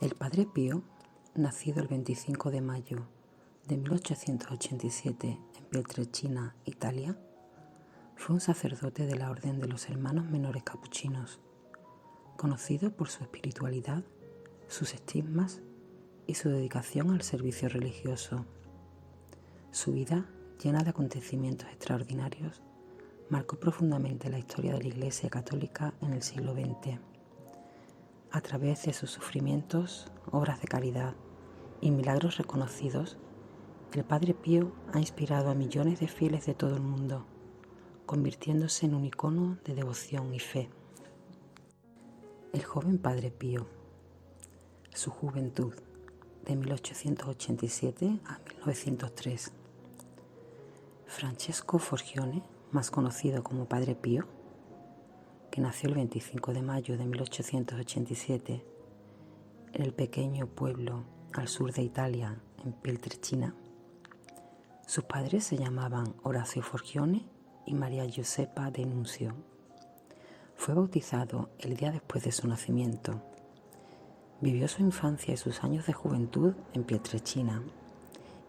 El Padre Pío, nacido el 25 de mayo de 1887 en Pietrelcina, Italia, fue un sacerdote de la Orden de los Hermanos Menores Capuchinos, conocido por su espiritualidad, sus estigmas y su dedicación al servicio religioso. Su vida, llena de acontecimientos extraordinarios, marcó profundamente la historia de la Iglesia Católica en el siglo XX. A través de sus sufrimientos, obras de caridad y milagros reconocidos, el Padre Pío ha inspirado a millones de fieles de todo el mundo, convirtiéndose en un icono de devoción y fe. El joven Padre Pío, su juventud, de 1887 a 1903. Francesco Forgione, más conocido como Padre Pío, que nació el 25 de mayo de 1887 en el pequeño pueblo al sur de Italia, en Pietrelcina. Sus padres se llamaban Orazio Forgione y María Giuseppa de Nunzio. Fue bautizado el día después de su nacimiento. Vivió su infancia y sus años de juventud en Pietrelcina,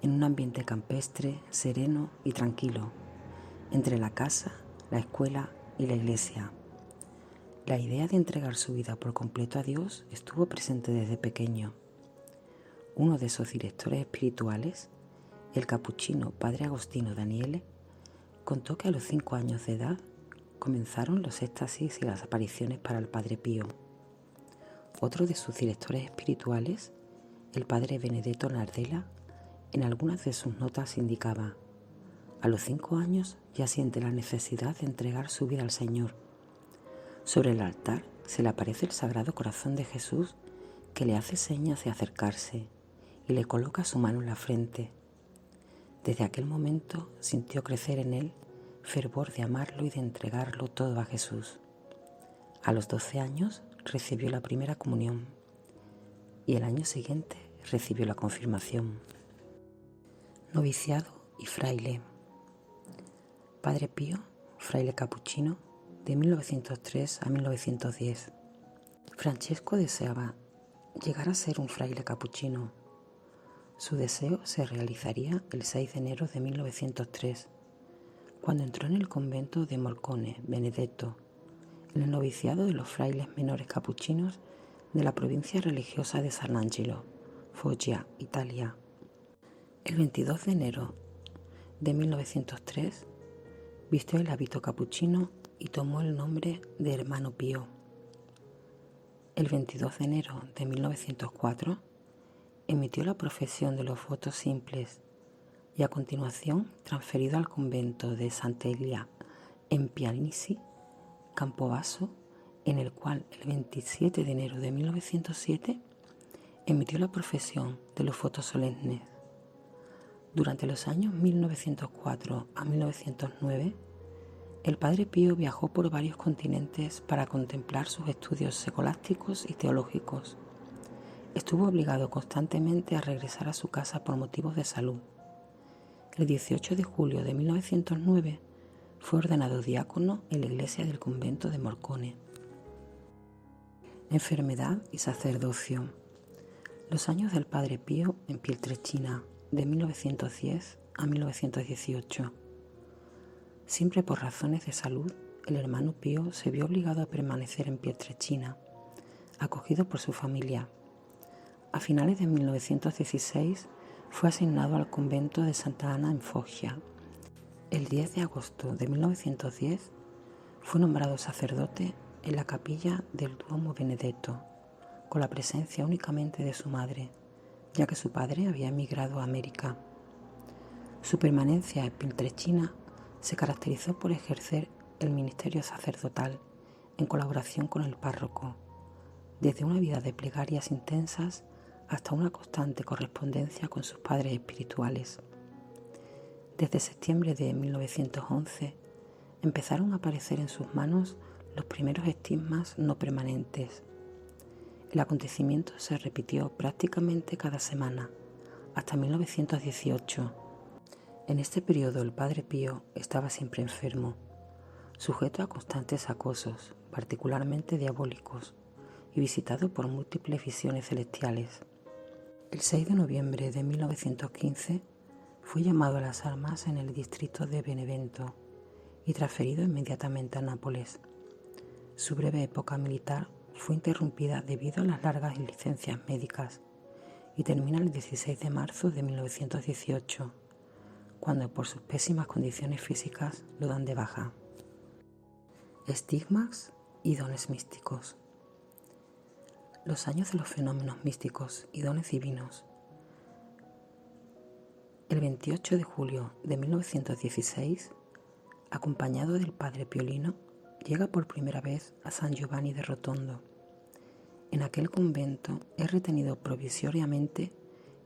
en un ambiente campestre, sereno y tranquilo, entre la casa, la escuela y la iglesia. La idea de entregar su vida por completo a Dios estuvo presente desde pequeño. Uno de sus directores espirituales, el capuchino Padre Agostino Daniele, contó que a los 5 años de edad comenzaron los éxtasis y las apariciones para el Padre Pío. Otro de sus directores espirituales, el Padre Benedetto Nardella, en algunas de sus notas indicaba: a los 5 años ya siente la necesidad de entregar su vida al Señor. Sobre el altar se le aparece el Sagrado Corazón de Jesús, que le hace señas de acercarse y le coloca su mano en la frente. Desde aquel momento sintió crecer en él fervor de amarlo y de entregarlo todo a Jesús. A los 12 años recibió la primera comunión y el año siguiente recibió la confirmación. Noviciado y fraile. Padre Pío, fraile capuchino, de 1903 a 1910. Francesco deseaba llegar a ser un fraile capuchino. Su deseo se realizaría el 6 de enero de 1903, cuando entró en el convento de Morcone, Benedetto, en el noviciado de los frailes menores capuchinos de la provincia religiosa de San Angelo, Foggia, Italia. El 22 de enero de 1903 vistió el hábito capuchino y tomó el nombre de Hermano Pío. El 22 de enero de 1904 emitió la profesión de los votos simples y a continuación transferido al convento de Sant'Elia en Pianici, Campobasso, en el cual el 27 de enero de 1907 emitió la profesión de los votos solemnes. Durante los años 1904 a 1909, el Padre Pío viajó por varios continentes para contemplar sus estudios escolásticos y teológicos. Estuvo obligado constantemente a regresar a su casa por motivos de salud. El 18 de julio de 1909 fue ordenado diácono en la iglesia del convento de Morcone. Enfermedad y sacerdocio. Los años del Padre Pío en Pietrelcina, de 1910 a 1918. Siempre por razones de salud, el hermano Pío se vio obligado a permanecer en Pietrelcina, acogido por su familia. A finales de 1916 fue asignado al convento de Santa Ana en Foggia. El 10 de agosto de 1910 fue nombrado sacerdote en la capilla del Duomo Benedetto, con la presencia únicamente de su madre, ya que su padre había emigrado a América. Su permanencia en Pietrelcina se caracterizó por ejercer el ministerio sacerdotal en colaboración con el párroco, desde una vida de plegarias intensas hasta una constante correspondencia con sus padres espirituales. Desde septiembre de 1911 empezaron a aparecer en sus manos los primeros estigmas no permanentes. El acontecimiento se repitió prácticamente cada semana, hasta 1918. En este periodo el Padre Pío estaba siempre enfermo, sujeto a constantes acosos, particularmente diabólicos, y visitado por múltiples visiones celestiales. El 6 de noviembre de 1915 fue llamado a las armas en el distrito de Benevento y transferido inmediatamente a Nápoles. Su breve época militar fue interrumpida debido a las largas licencias médicas y termina el 16 de marzo de 1918, cuando por sus pésimas condiciones físicas lo dan de baja. Estigmas y dones místicos. Los años de los fenómenos místicos y dones divinos. El 28 de julio de 1916, acompañado del padre Piolino, llega por primera vez a San Giovanni de Rotondo. En aquel convento es retenido provisoriamente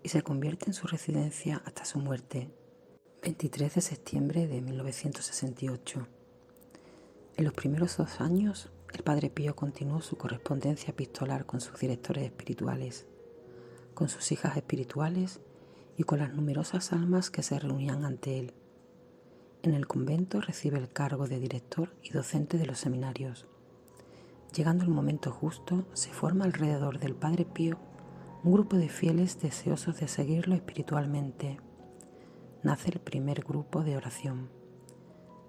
y se convierte en su residencia hasta su muerte, 23 de septiembre de 1968. En los primeros 2 años, el padre Pío continuó su correspondencia epistolar con sus directores espirituales, con sus hijas espirituales y con las numerosas almas que se reunían ante él. En el convento recibe el cargo de director y docente de los seminarios. Llegando el momento justo, se forma alrededor del padre Pío un grupo de fieles deseosos de seguirlo espiritualmente. Nace el primer grupo de oración.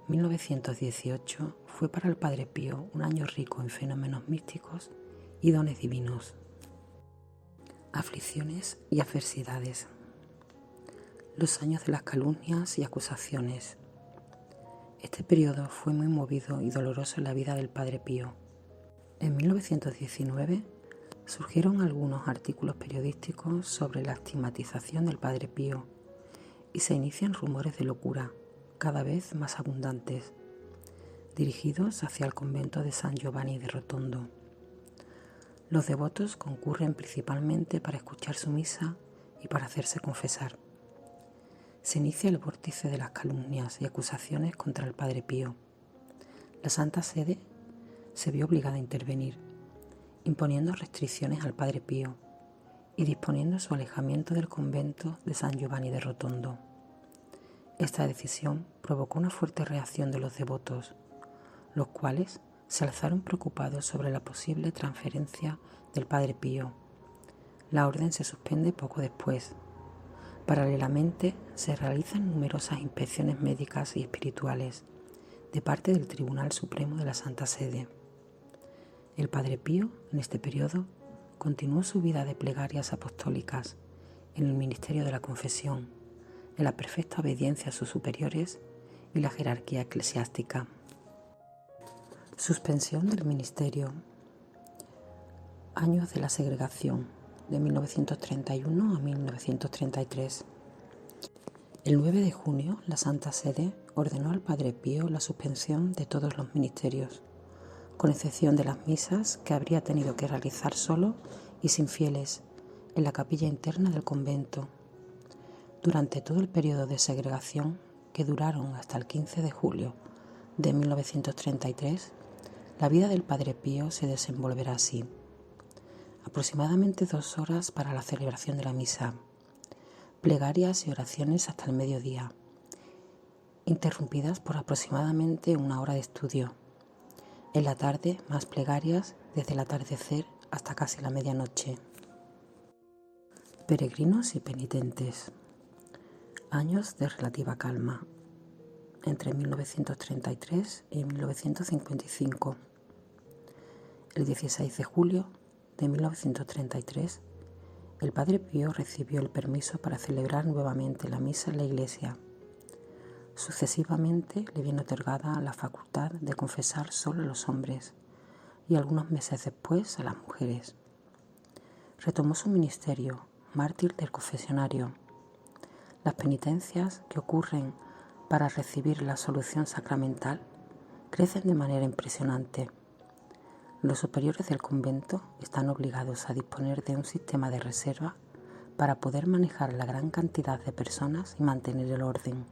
1918 fue para el padre Pío un año rico en fenómenos místicos y dones divinos. Aflicciones y adversidades. Los años de las calumnias y acusaciones. Este periodo fue muy movido y doloroso en la vida del padre Pío. En 1919 surgieron algunos artículos periodísticos sobre la estigmatización del padre Pío y se inician rumores de locura, cada vez más abundantes, dirigidos hacia el convento de San Giovanni de Rotondo. Los devotos concurren principalmente para escuchar su misa y para hacerse confesar. Se inicia el vórtice de las calumnias y acusaciones contra el padre Pío. La Santa Sede se vio obligada a intervenir, imponiendo restricciones al padre Pío y disponiendo su alejamiento del convento de San Giovanni de Rotondo. Esta decisión provocó una fuerte reacción de los devotos, los cuales se alzaron preocupados sobre la posible transferencia del padre Pío. La orden se suspende poco después. Paralelamente, se realizan numerosas inspecciones médicas y espirituales de parte del Tribunal Supremo de la Santa Sede. El padre Pío, en este periodo, continuó su vida de plegarias apostólicas en el ministerio de la confesión, en la perfecta obediencia a sus superiores y la jerarquía eclesiástica. Suspensión del ministerio. Años de la segregación, de 1931 a 1933. El 9 de junio, la Santa Sede ordenó al padre Pío la suspensión de todos los ministerios, con excepción de las misas que habría tenido que realizar solo y sin fieles en la capilla interna del convento. Durante todo el periodo de segregación, que duraron hasta el 15 de julio de 1933, la vida del padre Pío se desenvolverá así. Aproximadamente 2 horas para la celebración de la misa, plegarias y oraciones hasta el mediodía, interrumpidas por aproximadamente 1 hora de estudio. En la tarde, más plegarias desde el atardecer hasta casi la medianoche. Peregrinos y penitentes. Años de relativa calma, entre 1933 y 1955. El 16 de julio de 1933, el padre Pío recibió el permiso para celebrar nuevamente la misa en la iglesia. Sucesivamente le viene otorgada la facultad de confesar solo a los hombres y algunos meses después a las mujeres. Retomó su ministerio, mártir del confesionario. Las penitencias que ocurren para recibir la absolución sacramental crecen de manera impresionante. Los superiores del convento están obligados a disponer de un sistema de reserva para poder manejar la gran cantidad de personas y mantener el orden.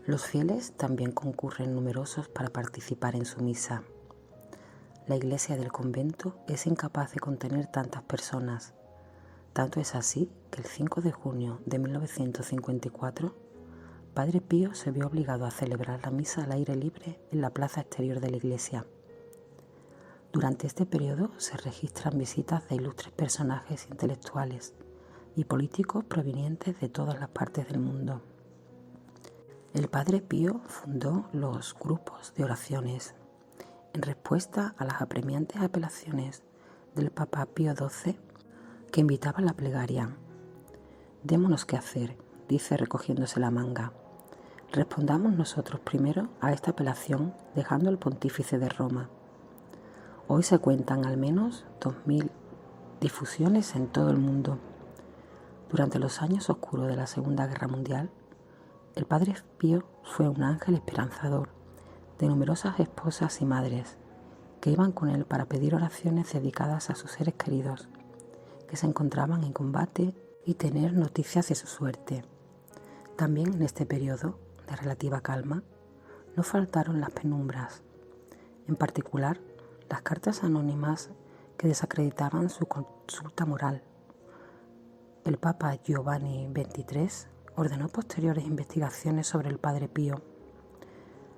Los fieles también concurren numerosos para participar en su misa. La iglesia del convento es incapaz de contener tantas personas. Tanto es así que el 5 de junio de 1954, Padre Pío se vio obligado a celebrar la misa al aire libre en la plaza exterior de la iglesia. Durante este periodo se registran visitas de ilustres personajes intelectuales y políticos provenientes de todas las partes del mundo. El Padre Pío fundó los grupos de oraciones en respuesta a las apremiantes apelaciones del Papa Pío XII, que invitaba a la plegaria. Démonos qué hacer, dice recogiéndose la manga. Respondamos nosotros primero a esta apelación dejando al pontífice de Roma. Hoy se cuentan al menos 2000 difusiones en todo el mundo. Durante los años oscuros de la Segunda Guerra Mundial, el Padre Pío fue un ángel esperanzador de numerosas esposas y madres que iban con él para pedir oraciones dedicadas a sus seres queridos que se encontraban en combate y tener noticias de su suerte. También en este periodo de relativa calma no faltaron las penumbras, en particular las cartas anónimas que desacreditaban su consulta moral. El Papa Giovanni XXIII ordenó posteriores investigaciones sobre el Padre Pío.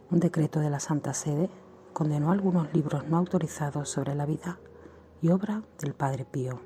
Un decreto de la Santa Sede condenó algunos libros no autorizados sobre la vida y obra del Padre Pío.